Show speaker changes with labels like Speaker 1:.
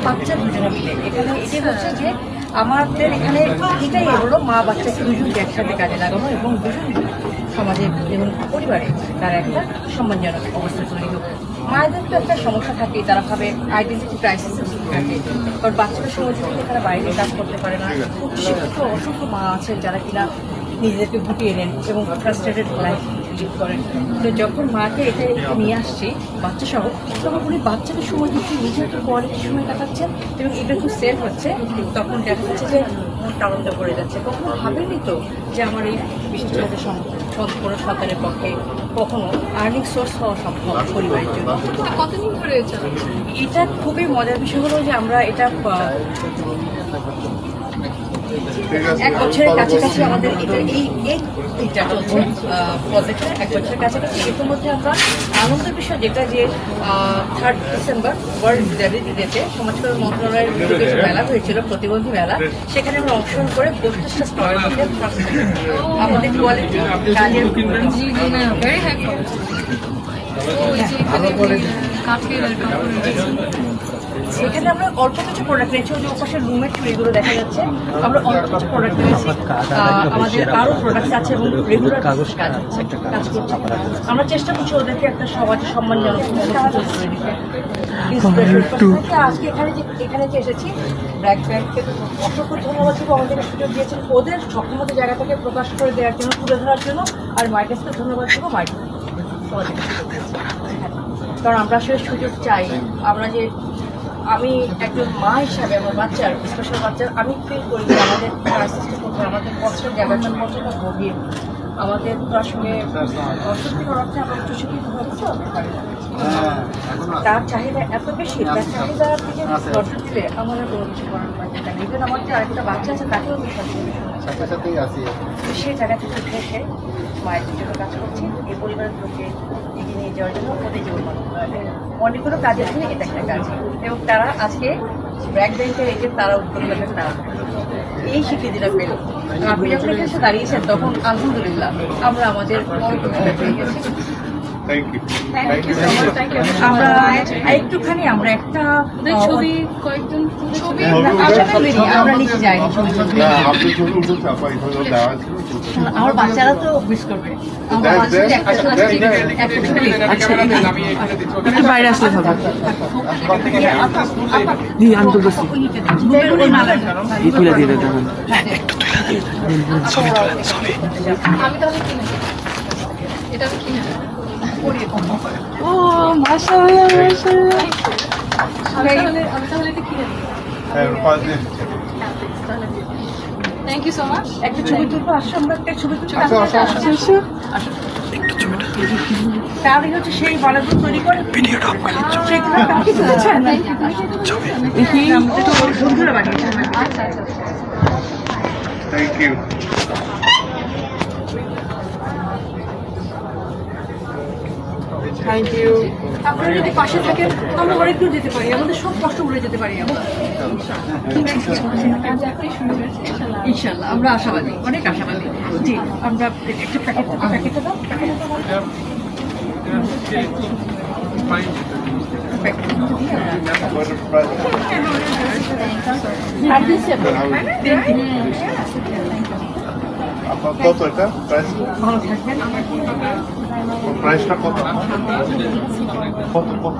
Speaker 1: বাচ্চা দুজনে মিলে। এখানে এটাই হচ্ছে যে আমাদের এখানে এটাই হলো মা বাচ্চাকে দুজনকে একসাথে কাজে লাগানো এবং দুজন সমাজে এবং পরিবারে তার একটা সম্মানজনক অবস্থা তৈরি হোক। মায়েদের তো একটা সমস্যা থাকে, তারা ভাবে আইডেন্টিটি ক্রাইসিস থাকে, কারণ বাচ্চাদের সময় থেকে তারা বাইরে কাজ করতে পারে না। শিক্ষিত অসংখ্য মা আছেন যারা কিনা নিজেদেরকে গুটিয়ে নেন এবং ফ্রাস্ট্রেটেড লাইফ লিড করেন। তো যখন মাকে এটা নিয়ে আসছি বাচ্চা সহ, তখন উনি বাচ্চাদের সময় দিচ্ছি, নিজে একটা কোয়ালিটি সময় কাটাচ্ছেন এবং এটা একটু সেল হচ্ছে, তখন দেখা যাচ্ছে যে মনটা আনন্দ করে যাচ্ছে। কখনো ভাবেনি তো যে আমার এই বিশেষ করে কোনো সন্তানের পক্ষে কখনো আর্নিং সোর্স হওয়া সম্ভব পরিবারের জন্য।
Speaker 2: কতদিন ধরে
Speaker 1: এটা খুবই মজার বিষয় হলো যে আমরা এটা 1 বছরের কাছাকাছি আমাদের এইটা চলছে প্রজেক্টটা 1 বছরের কাছাকাছি। এর মধ্যে আমরা আনন্দের বিষয় যেটা যে 3rd ডিসেম্বর ওয়ার্ল্ড ডিসেবিলিটি ডেতে সমাজ কল্যাণ মন্ত্রণালয়ের কিছু মেলা হয়েছিল, প্রতিবন্ধী মেলা। সেখানে আমরা অংশগ্রহণ করে 32টা স্টলের মধ্যে আমাদের কোয়ালিটি কাজের
Speaker 2: ভেরি হ্যাপি।
Speaker 1: সেখানে আমরা অল্প কিছু প্রোডাক্ট নিয়েছি, ওই যে ওপাশের রুমের ট্রেগুলো দেখা যাচ্ছে, আমরা অল্প কিছু প্রোডাক্ট নিয়েছি। আমাদের আরও প্রোডাক্ট আছে এবং রেগুলার কাজ করছি। আমরা চেষ্টা করছি ওদেরকে একটা সমাজে সম্মানজনক করে দিতে। আজকে এখানে যে এসেছি ব্র্যাক ব্যাংককে অসংখ্য ধন্যবাদ দেবো, আমাদেরকে সুযোগ দিয়েছেন ওদের সক্ষমতা জায়গা থেকে প্রকাশ করে দেওয়ার জন্য, তুলে ধরার জন্য। আর মাইকেসকে ধন্যবাদ দেবো, মাইকেস কারণ আমরা আসলে সুযোগ চাই। আমরা যে আমি একজন মা হিসাবে আমার বাচ্চার স্পেশাল বাচ্চার আমি ফিল করি যে আমাদের ক্রাইসিসটা কোথায়, আমাদের কষ্টের জায়গাটা কতটা গভীর। আমাদের তো আসলে সত্যিকার অর্থে আমরা উচ্চশিক্ষিত হতে পারি না, তার চাহিদা এত বেশি, তার চাহিদা থেকে নজর দিলে আমার কোনো কিছু করার বাকি থাকে। ইভেন আমার যে আরেকটা বাচ্চা আছে তাকেও আমি সেই জায়গা থেকে উঠে এসে মায়ের জন্য কাজ করছি, এই পরিবারের লোককে এগিয়ে নিয়ে যাওয়ার জন্য ওদের জীবন অনেকগুলো কাজের জন্য এটা একটা কাজ। এবং তারা আজকে ব্র্যাক ব্যাংকের এজেন্ট, তারা উত্তর করবেন তারা এই স্বীকৃতিটা পেল। আপনি যখন এসে দাঁড়িয়েছেন তখন আলহামদুলিল্লাহ আমরা আমাদের পেয়ে গেছি। আমরা একটুখানি আমরা একটা
Speaker 2: ছবি কয়েকজন ছবি
Speaker 1: আমরা নিচে যাইনি ছবি। আমার বাচ্চারা তো মিস করবে।
Speaker 3: বাইরে আসলে হবে তুলে দিয়ে দেবেন।
Speaker 2: আমি তাহলে কিনে এটা আমি কিনে
Speaker 3: ও মাশাআল্লাহ মাশাআল্লাহ।
Speaker 2: আমি তাহলে এটা কিনে থ্যাংক ইউ সো মাচ।
Speaker 1: একটা ছবি তুলবো, আসো আমরা একটা ছবি তুলবো। তারই হচ্ছে সেই বালাগুলো তৈরি করে সেগুলো কাউকে তুলেছেন বন্ধুরা বানিয়েছেন।
Speaker 2: আচ্ছা আচ্ছা
Speaker 4: থ্যাংক ইউ।
Speaker 3: Thank you.
Speaker 1: আপনারা যদি পাশে থাকেন আমরা অনেক দূর যেতে পারি, আমাদের সব কষ্ট ভুলে যেতে পারি আমরা ইনশাল্লাহ। আমরা আশাবাদী, অনেক আশাবাদী। জি, আমরা একটা প্যাকেটটা দাও,
Speaker 4: আপনার কত এটা প্রাইস?
Speaker 1: ভালো থাকবেন।
Speaker 4: প্রাইসটা কত? কত কত?